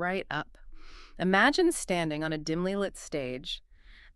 right up. Imagine standing on a dimly lit stage.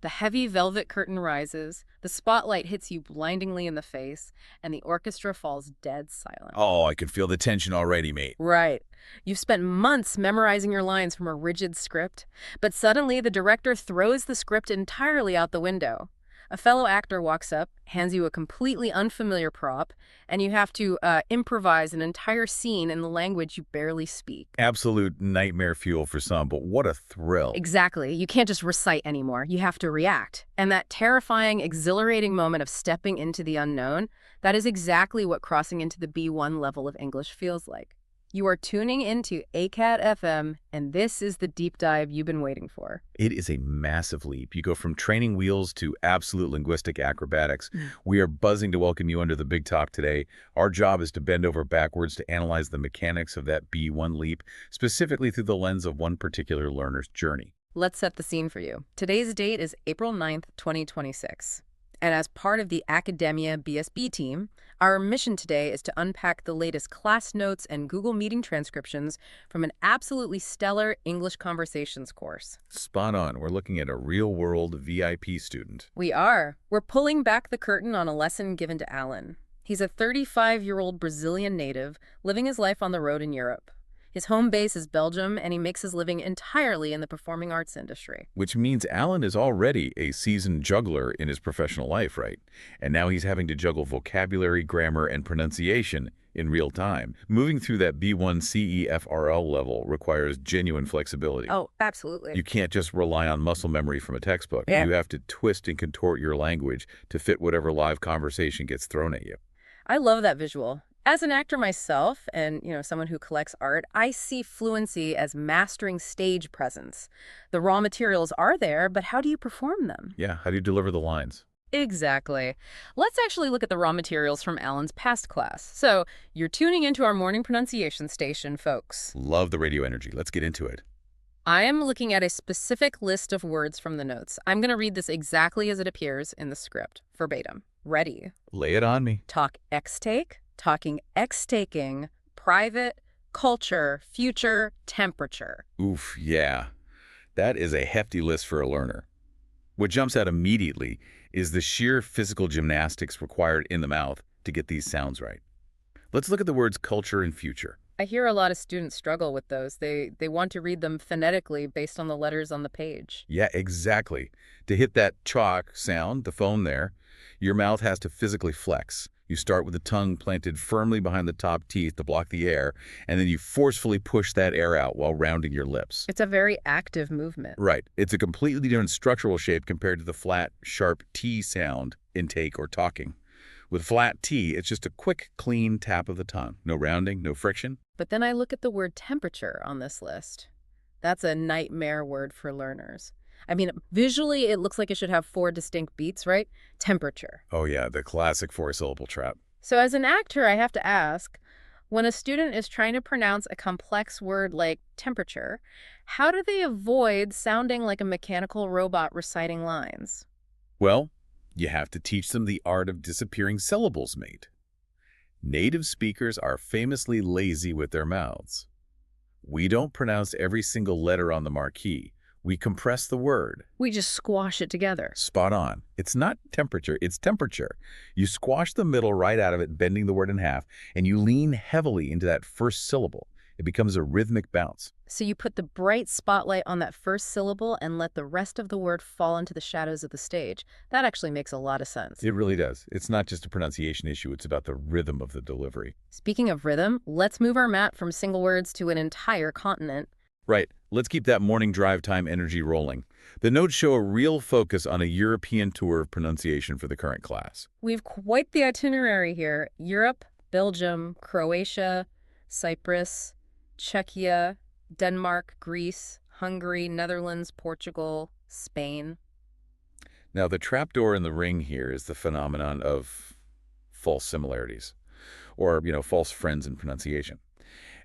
The heavy velvet curtain rises, the spotlight hits you blindingly in the face, and the orchestra falls dead silent. Oh, I can feel the tension already, mate. Right. You've spent months memorizing your lines from a rigid script, but suddenly the director throws the script entirely out the window. A fellow actor walks up, hands you a completely unfamiliar prop, and you have to improvise an entire scene in the language you barely speak. Absolute nightmare fuel for some, but what a thrill. Exactly. You can't just recite anymore. You have to react. And that terrifying, exhilarating moment of stepping into the unknown, that is exactly what crossing into the B1 level of English feels like. You are tuning into Acad FM, and this is the deep dive you've been waiting for. It is a massive leap. You go from training wheels to absolute linguistic acrobatics. We are buzzing to welcome you under the big top today. Our job is to bend over backwards to analyze the mechanics of that B1 leap, specifically through the lens of one particular learner's journey. Let's set the scene for you. Today's date is April 9th, 2026. And as part of the Academia BSB team, our mission today is to unpack the latest class notes and Google Meeting transcriptions from an absolutely stellar English conversations course. Spot on. We're looking at a real-world VIP student. We are. We're pulling back the curtain on a lesson given to Alan. He's a 35-year-old Brazilian native living his life on the road in Europe. His home base is Belgium, and he makes his living entirely in the performing arts industry. Which means Alan is already a seasoned juggler in his professional life, right? And now he's having to juggle vocabulary, grammar, and pronunciation in real time. Moving through that B1 CEFRL level requires genuine flexibility. Oh, absolutely. You can't just rely on muscle memory from a textbook. Yeah. You have to twist and contort your language to fit whatever live conversation gets thrown at you. I love that visual. As an actor myself and, someone who collects art, I see fluency as mastering stage presence. The raw materials are there, but how do you perform them? Yeah, how do you deliver the lines? Exactly. Let's actually look at the raw materials from Alan's past class. So, you're tuning into our morning pronunciation station, folks. Love the radio energy. Let's get into it. I am looking at a specific list of words from the notes. I'm going to read this exactly as it appears in the script, verbatim. Ready? Lay it on me. Talk X-take. Talking X-taking, private, culture, future, temperature. Oof, yeah. That is a hefty list for a learner. What jumps out immediately is the sheer physical gymnastics required in the mouth to get these sounds right. Let's look at the words culture and future. I hear a lot of students struggle with those. They want to read them phonetically based on the letters on the page. Yeah, exactly. To hit that chalk sound, the phone there, your mouth has to physically flex. You start with the tongue planted firmly behind the top teeth to block the air, and then you forcefully push that air out while rounding your lips. It's a very active movement. Right. It's a completely different structural shape compared to the flat, sharp T sound in take or talking. With flat T, it's just a quick, clean tap of the tongue. No rounding, no friction. But then I look at the word temperature on this list. That's a nightmare word for learners. I mean, visually, it looks like it should have 4 distinct beats, right? Temperature. Oh yeah, the classic 4-syllable trap. So as an actor, I have to ask, when a student is trying to pronounce a complex word like temperature, how do they avoid sounding like a mechanical robot reciting lines? Well, you have to teach them the art of disappearing syllables, mate. Native speakers are famously lazy with their mouths. We don't pronounce every single letter on the marquee. We compress the word. We just squash it together. Spot on. It's not temperature, it's temperature. You squash the middle right out of it, bending the word in half, and you lean heavily into that first syllable. It becomes a rhythmic bounce. So you put the bright spotlight on that first syllable and let the rest of the word fall into the shadows of the stage. That actually makes a lot of sense. It really does. It's not just a pronunciation issue, it's about the rhythm of the delivery. Speaking of rhythm, let's move our mat from single words to an entire continent. Right. Let's keep that morning drive time energy rolling. The notes show a real focus on a European tour of pronunciation for the current class. We've quite the itinerary here. Europe, Belgium, Croatia, Cyprus, Czechia, Denmark, Greece, Hungary, Netherlands, Portugal, Spain. Now, the trapdoor in the ring here is the phenomenon of false similarities, or, false friends in pronunciation.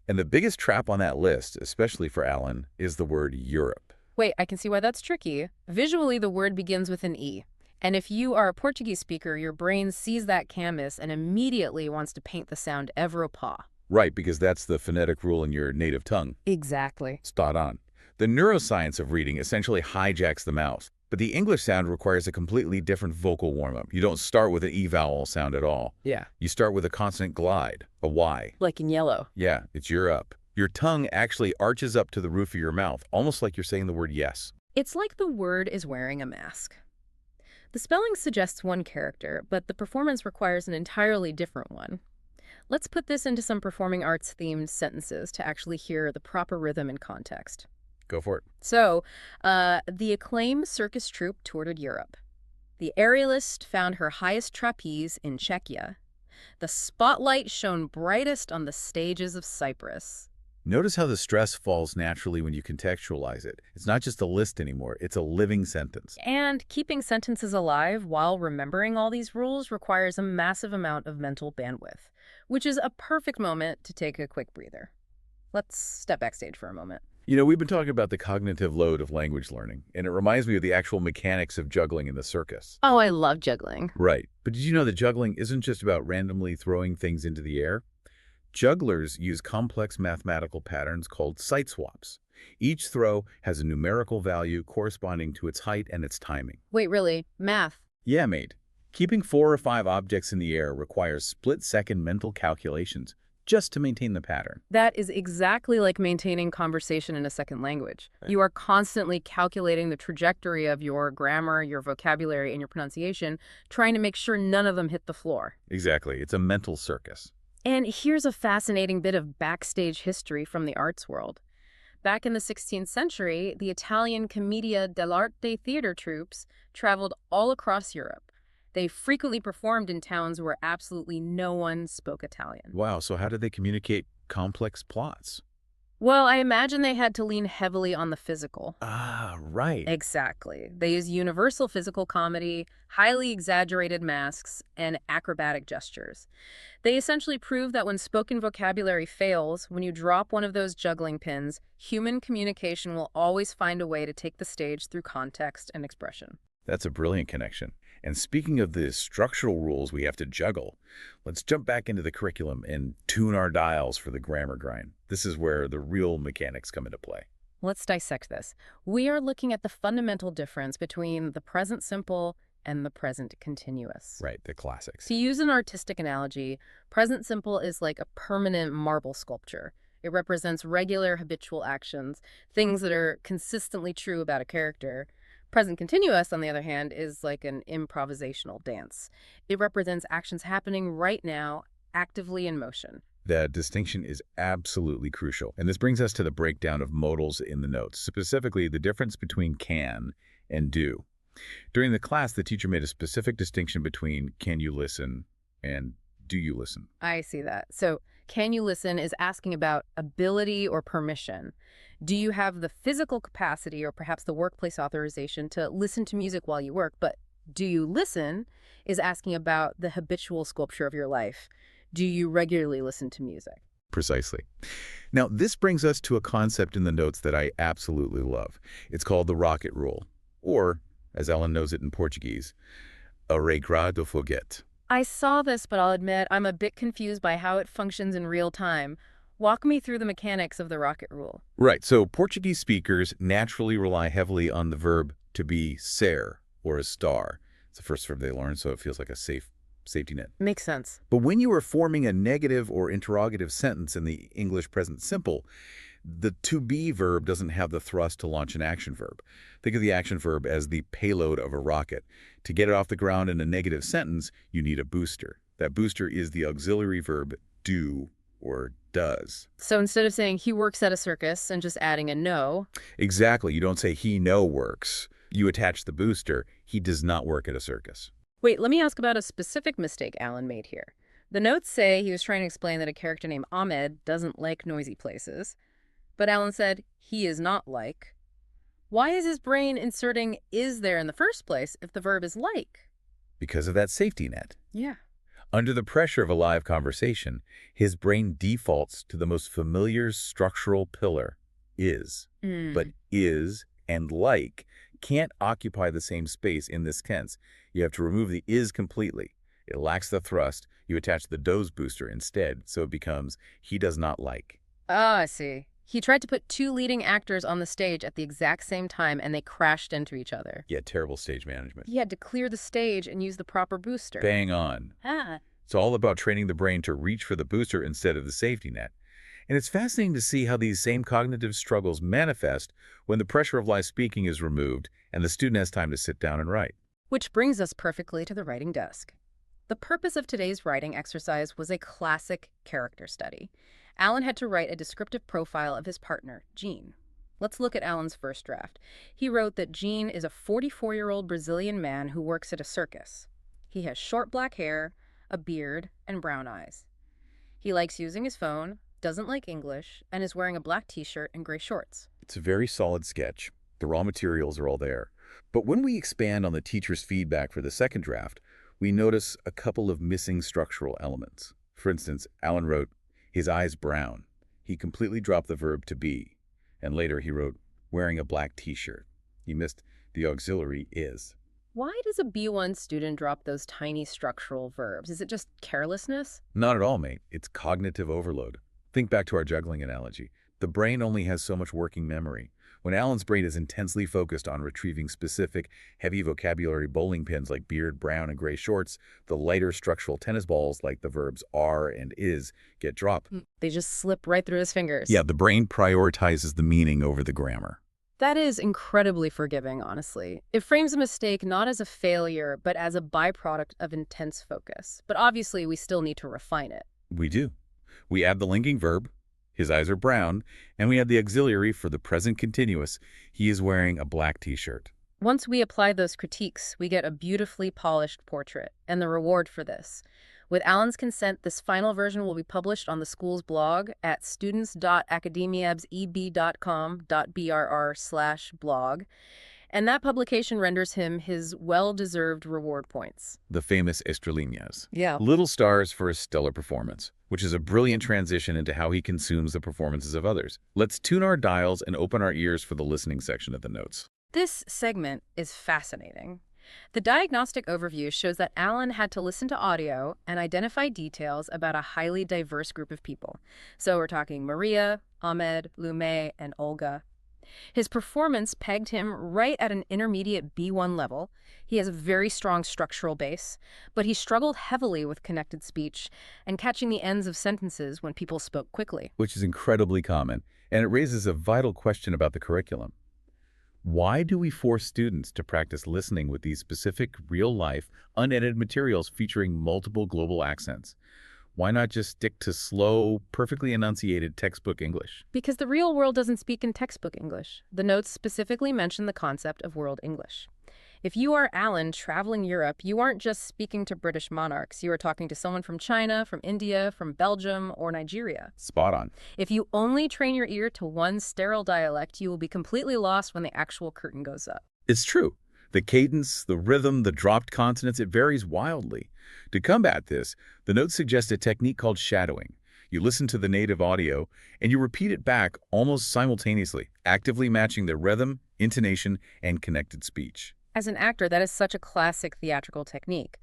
And the biggest trap on that list, especially for Alan, is the word Europe. Wait, I can see why that's tricky. Visually, the word begins with an E. And if you are a Portuguese speaker, your brain sees that canvas and immediately wants to paint the sound Evropa. Right, because that's the phonetic rule in your native tongue. Exactly. Spot on. The neuroscience of reading essentially hijacks the mouth, but the English sound requires a completely different vocal warm-up. You don't start with an E vowel sound at all. Yeah. You start with a consonant glide, a Y. Like in yellow. Yeah, it's you're up. Your tongue actually arches up to the roof of your mouth, almost like you're saying the word yes. It's like the word is wearing a mask. The spelling suggests one character, but the performance requires an entirely different one. Let's put this into some performing arts-themed sentences to actually hear the proper rhythm and context. Go for it. So, the acclaimed circus troupe toured Europe. The aerialist found her highest trapeze in Czechia. The spotlight shone brightest on the stages of Cyprus. Notice how the stress falls naturally when you contextualize it. It's not just a list anymore, it's a living sentence. And keeping sentences alive while remembering all these rules requires a massive amount of mental bandwidth, which is a perfect moment to take a quick breather. Let's step backstage for a moment. You know, we've been talking about the cognitive load of language learning, and it reminds me of the actual mechanics of juggling in the circus. Oh, I love juggling. Right. But did you know that juggling isn't just about randomly throwing things into the air? Jugglers use complex mathematical patterns called sight swaps. Each throw has a numerical value corresponding to its height and its timing. Wait, really? Math? Yeah, mate. Keeping 4 or 5 objects in the air requires split-second mental calculations just to maintain the pattern. That is exactly like maintaining conversation in a second language. You are constantly calculating the trajectory of your grammar, your vocabulary, and your pronunciation, trying to make sure none of them hit the floor. Exactly. It's a mental circus. And here's a fascinating bit of backstage history from the arts world. Back in the 16th century, the Italian Commedia dell'arte theater troupes traveled all across Europe. They frequently performed in towns where absolutely no one spoke Italian. Wow, so how did they communicate complex plots? Well, I imagine they had to lean heavily on the physical. Ah, right. Exactly. They use universal physical comedy, highly exaggerated masks, and acrobatic gestures. They essentially prove that when spoken vocabulary fails, when you drop one of those juggling pins, human communication will always find a way to take the stage through context and expression. That's a brilliant connection. And speaking of the structural rules we have to juggle, let's jump back into the curriculum and tune our dials for the grammar grind. This is where the real mechanics come into play. Let's dissect this. We are looking at the fundamental difference between the present simple and the present continuous. Right, the classics. To use an artistic analogy, present simple is like a permanent marble sculpture. It represents regular habitual actions, things that are consistently true about a character. Present continuous, on the other hand, is like an improvisational dance. It represents actions happening right now, actively in motion. That distinction is absolutely crucial. And this brings us to the breakdown of modals in the notes, specifically the difference between can and do. During the class, the teacher made a specific distinction between can you listen and do you listen. I see that. So, can you listen is asking about ability or permission. Do you have the physical capacity or perhaps the workplace authorization to listen to music while you work? But do you listen is asking about the habitual sculpture of your life. Do you regularly listen to music? Precisely. Now, this brings us to a concept in the notes that I absolutely love. It's called the rocket rule, or, as Alan knows it in Portuguese, a regra do foguete. I saw this, but I'll admit I'm a bit confused by how it functions in real time. Walk me through the mechanics of the rocket rule. Right, so Portuguese speakers naturally rely heavily on the verb to be ser, or a star. It's the first verb they learn, so it feels like a safety net. Makes sense. But when you are forming a negative or interrogative sentence in the English present simple, the to be verb doesn't have the thrust to launch an action verb. Think of the action verb as the payload of a rocket. To get it off the ground in a negative sentence, you need a booster. That booster is the auxiliary verb do or does. So instead of saying he works at a circus and just adding a no. Exactly. You don't say he no works. You attach the booster. He does not work at a circus. Wait, let me ask about a specific mistake Alan made here. The notes say he was trying to explain that a character named Ahmed doesn't like noisy places. But Alan said he is not like. Why is his brain inserting is there in the first place if the verb is like? Because of that safety net. Yeah. Under the pressure of a live conversation, his brain defaults to the most familiar structural pillar, is. But is and like can't occupy the same space in this tense. You have to remove the is completely. It lacks the thrust. You attach the does booster instead, so it becomes he does not like. Ah, I see. He tried to put two leading actors on the stage at the exact same time, and they crashed into each other. Yeah, terrible stage management. He had to clear the stage and use the proper booster. Bang on. Ah. It's all about training the brain to reach for the booster instead of the safety net. And it's fascinating to see how these same cognitive struggles manifest when the pressure of live speaking is removed and the student has time to sit down and write. Which brings us perfectly to the writing desk. The purpose of today's writing exercise was a classic character study. Alan had to write a descriptive profile of his partner, Jean. Let's look at Alan's first draft. He wrote that Jean is a 44-year-old Brazilian man who works at a circus. He has short black hair, a beard, and brown eyes. He likes using his phone, doesn't like English, and is wearing a black t-shirt and gray shorts. It's a very solid sketch. The raw materials are all there. But when we expand on the teacher's feedback for the second draft, we notice a couple of missing structural elements. For instance, Alan wrote, his eyes brown. He completely dropped the verb to be. And later he wrote, wearing a black t-shirt. He missed the auxiliary is. Why does a B1 student drop those tiny structural verbs? Is it just carelessness? Not at all, mate. It's cognitive overload. Think back to our juggling analogy. The brain only has so much working memory. When Alan's brain is intensely focused on retrieving specific, heavy vocabulary bowling pins like beard, brown, and gray shorts, the lighter structural tennis balls like the verbs are and is get dropped. They just slip right through his fingers. Yeah, the brain prioritizes the meaning over the grammar. That is incredibly forgiving, honestly. It frames a mistake not as a failure, but as a byproduct of intense focus. But obviously, we still need to refine it. We do. We add the linking verb, his eyes are brown, and we add the auxiliary for the present continuous, he is wearing a black t-shirt. Once we apply those critiques, we get a beautifully polished portrait, and the reward for this. With Alan's consent, this final version will be published on the school's blog at students.AcademiaBSB.com.brr/blog, and that publication renders him his well-deserved reward points. The famous estrelinas. Yeah. Little stars for a stellar performance, which is a brilliant transition into how he consumes the performances of others. Let's tune our dials and open our ears for the listening section of the notes. This segment is fascinating. The diagnostic overview shows that Alan had to listen to audio and identify details about a highly diverse group of people. So we're talking Maria, Ahmed, Lume, and Olga. His performance pegged him right at an intermediate B1 level. He has a very strong structural base, but he struggled heavily with connected speech and catching the ends of sentences when people spoke quickly. Which is incredibly common, and it raises a vital question about the curriculum. Why do we force students to practice listening with these specific, real-life, unedited materials featuring multiple global accents? Why not just stick to slow, perfectly enunciated textbook English? Because the real world doesn't speak in textbook English. The notes specifically mention the concept of world English. If you are Alan traveling Europe, you aren't just speaking to British monarchs. You are talking to someone from China, from India, from Belgium, or Nigeria. Spot on. If you only train your ear to one sterile dialect, you will be completely lost when the actual curtain goes up. It's true. The cadence, the rhythm, the dropped consonants, it varies wildly. To combat this, the notes suggest a technique called shadowing. You listen to the native audio, and you repeat it back almost simultaneously, actively matching the rhythm, intonation, and connected speech. As an actor, that is such a classic theatrical technique.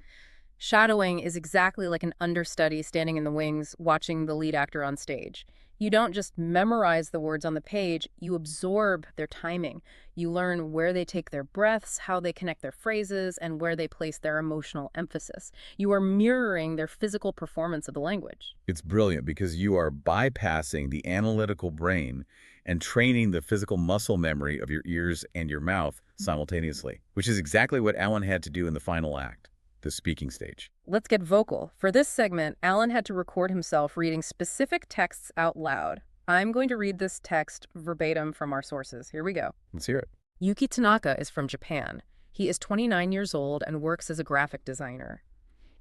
Shadowing is exactly like an understudy standing in the wings, watching the lead actor on stage. You don't just memorize the words on the page, you absorb their timing. You learn where they take their breaths, how they connect their phrases, and where they place their emotional emphasis. You are mirroring their physical performance of the language. It's brilliant because you are bypassing the analytical brain and training the physical muscle memory of your ears and your mouth simultaneously, which is exactly what Alan had to do in the final act, the speaking stage. Let's get vocal. For this segment, Alan had to record himself reading specific texts out loud. I'm going to read this text verbatim from our sources. Here we go. Let's hear it. Yuki Tanaka is from Japan. He is 29 years old and works as a graphic designer.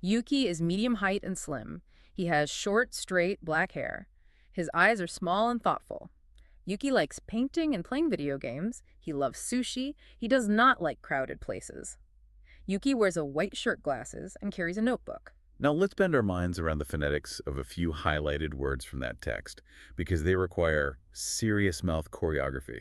Yuki is medium height and slim. He has short, straight, black hair. His eyes are small and thoughtful. Yuki likes painting and playing video games. He loves sushi. He does not like crowded places. Yuki wears a white shirt, glasses, and carries a notebook. Now let's bend our minds around the phonetics of a few highlighted words from that text, because they require serious mouth choreography.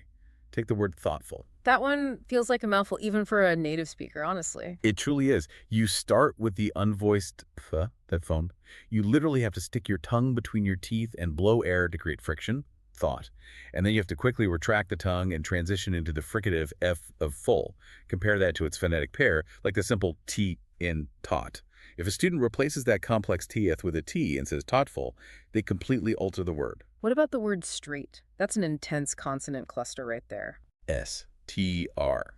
Take the word thoughtful. That one feels like a mouthful even for a native speaker, honestly. It truly is. You start with the unvoiced th, that phone. You literally have to stick your tongue between your teeth and blow air to create friction, thought. And then you have to quickly retract the tongue and transition into the fricative F of full. Compare that to its phonetic pair, like the simple T in taught. If a student replaces that complex TF with a T and says thoughtful, they completely alter the word. What about the word straight? That's an intense consonant cluster right there. S-T-R.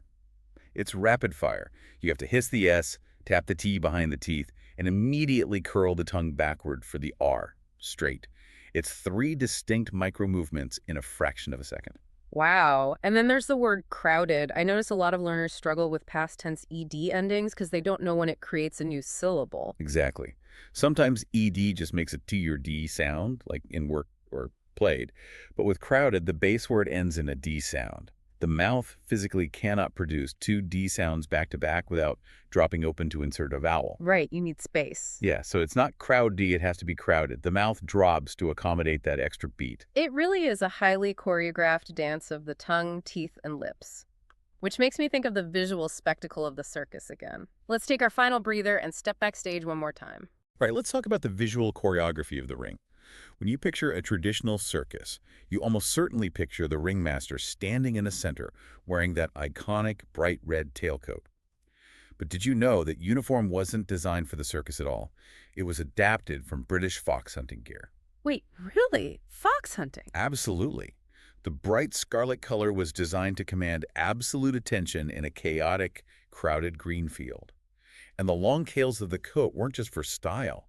It's rapid fire. You have to hiss the S, tap the T behind the teeth, and immediately curl the tongue backward for the R, straight. It's 3 distinct micro movements in a fraction of a second. Wow. And then there's the word crowded. I notice a lot of learners struggle with past tense ED endings because they don't know when it creates a new syllable. Exactly. Sometimes ED just makes a T or D sound, like in work or played. But with crowded, the base word ends in a D sound. The mouth physically cannot produce 2 D sounds back-to-back without dropping open to insert a vowel. Right, you need space. Yeah, so it's not crowd D, it has to be crowded. The mouth drops to accommodate that extra beat. It really is a highly choreographed dance of the tongue, teeth, and lips. Which makes me think of the visual spectacle of the circus again. Let's take our final breather and step backstage one more time. All right, let's talk about the visual choreography of the ring. When you picture a traditional circus, you almost certainly picture the ringmaster standing in the center, wearing that iconic bright red tailcoat. But did you know that uniform wasn't designed for the circus at all? It was adapted from British fox hunting gear. Wait, really? Fox hunting? Absolutely. The bright scarlet color was designed to command absolute attention in a chaotic, crowded green field. And the long tails of the coat weren't just for style.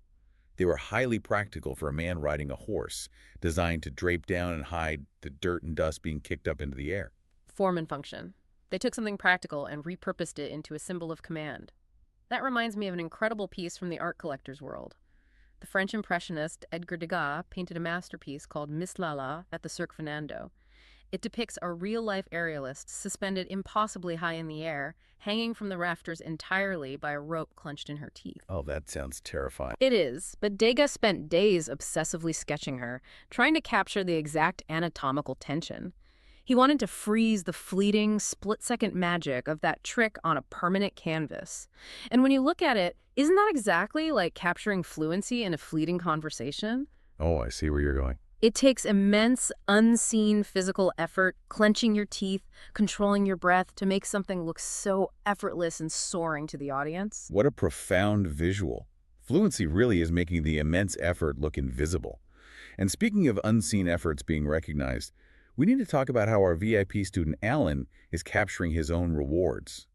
They were highly practical for a man riding a horse, designed to drape down and hide the dirt and dust being kicked up into the air. Form and function. They took something practical and repurposed it into a symbol of command. That reminds me of an incredible piece from the art collector's world. The French impressionist Edgar Degas painted a masterpiece called Miss Lala at the Cirque Fernando. It depicts a real-life aerialist suspended impossibly high in the air, hanging from the rafters entirely by a rope clenched in her teeth. Oh, that sounds terrifying. It is, but Degas spent days obsessively sketching her, trying to capture the exact anatomical tension. He wanted to freeze the fleeting, split-second magic of that trick on a permanent canvas. And when you look at it, isn't that exactly like capturing fluency in a fleeting conversation? Oh, I see where you're going. It takes immense, unseen physical effort, clenching your teeth, controlling your breath to make something look so effortless and soaring to the audience. What a profound visual. Fluency really is making the immense effort look invisible. And speaking of unseen efforts being recognized, we need to talk about how our VIP student Alan is capturing his own rewards.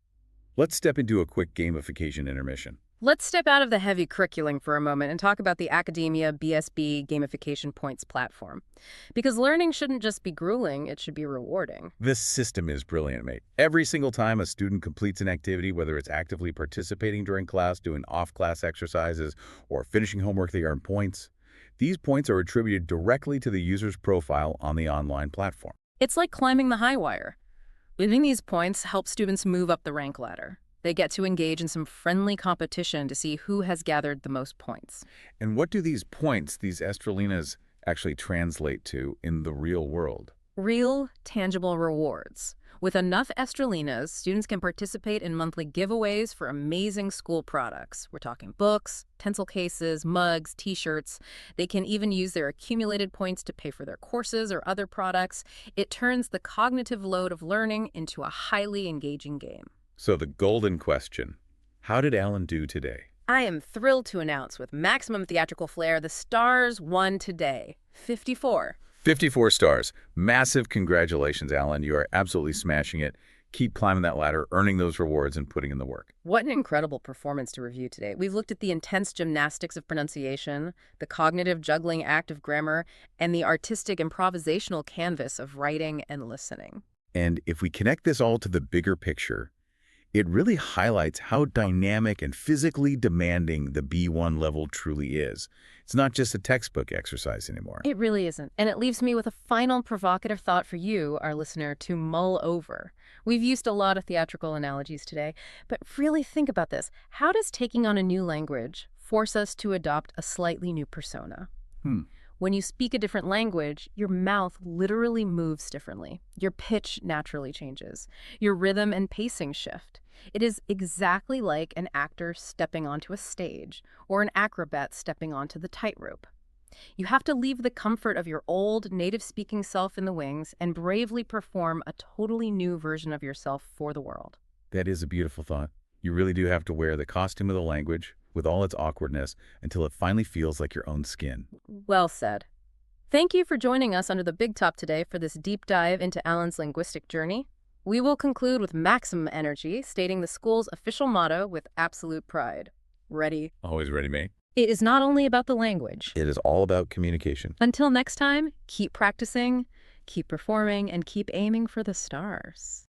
Let's step into a quick gamification intermission. Let's step out of the heavy curriculum for a moment and talk about the AcademiaBSB gamification points platform. Because learning shouldn't just be grueling, it should be rewarding. This system is brilliant, mate. Every single time a student completes an activity, whether it's actively participating during class, doing off-class exercises, or finishing homework, they earn points. These points are attributed directly to the user's profile on the online platform. It's like climbing the high wire. Winning these points helps students move up the rank ladder. They get to engage in some friendly competition to see who has gathered the most points. And what do these points, these estrelinas, actually translate to in the real world? Real, tangible rewards. With enough estrelinas, students can participate in monthly giveaways for amazing school products. We're talking books, pencil cases, mugs, t-shirts. They can even use their accumulated points to pay for their courses or other products. It turns the cognitive load of learning into a highly engaging game. So the golden question, how did Alan do today? I am thrilled to announce with maximum theatrical flair, the stars won today. 54. 54 stars. Massive congratulations, Alan. You are absolutely smashing it. Keep climbing that ladder, earning those rewards, and putting in the work. What an incredible performance to review today. We've looked at the intense gymnastics of pronunciation, the cognitive juggling act of grammar, and the artistic improvisational canvas of writing and listening. And if we connect this all to the bigger picture, it really highlights how dynamic and physically demanding the B1 level truly is. It's not just a textbook exercise anymore. It really isn't. And it leaves me with a final provocative thought for you, our listener, to mull over. We've used a lot of theatrical analogies today, but really think about this. How does taking on a new language force us to adopt a slightly new persona? When you speak a different language, your mouth literally moves differently. Your pitch naturally changes. Your rhythm and pacing shift. It is exactly like an actor stepping onto a stage or an acrobat stepping onto the tightrope. You have to leave the comfort of your old, native-speaking self in the wings and bravely perform a totally new version of yourself for the world. That is a beautiful thought. You really do have to wear the costume of the language with all its awkwardness until it finally feels like your own skin. Well said. Thank you for joining us under the big top today for this deep dive into Alan's linguistic journey. We will conclude with maximum energy, stating the school's official motto with absolute pride. Ready? Always ready, mate. It is not only about the language. It is all about communication. Until next time, keep practicing, keep performing, and keep aiming for the stars.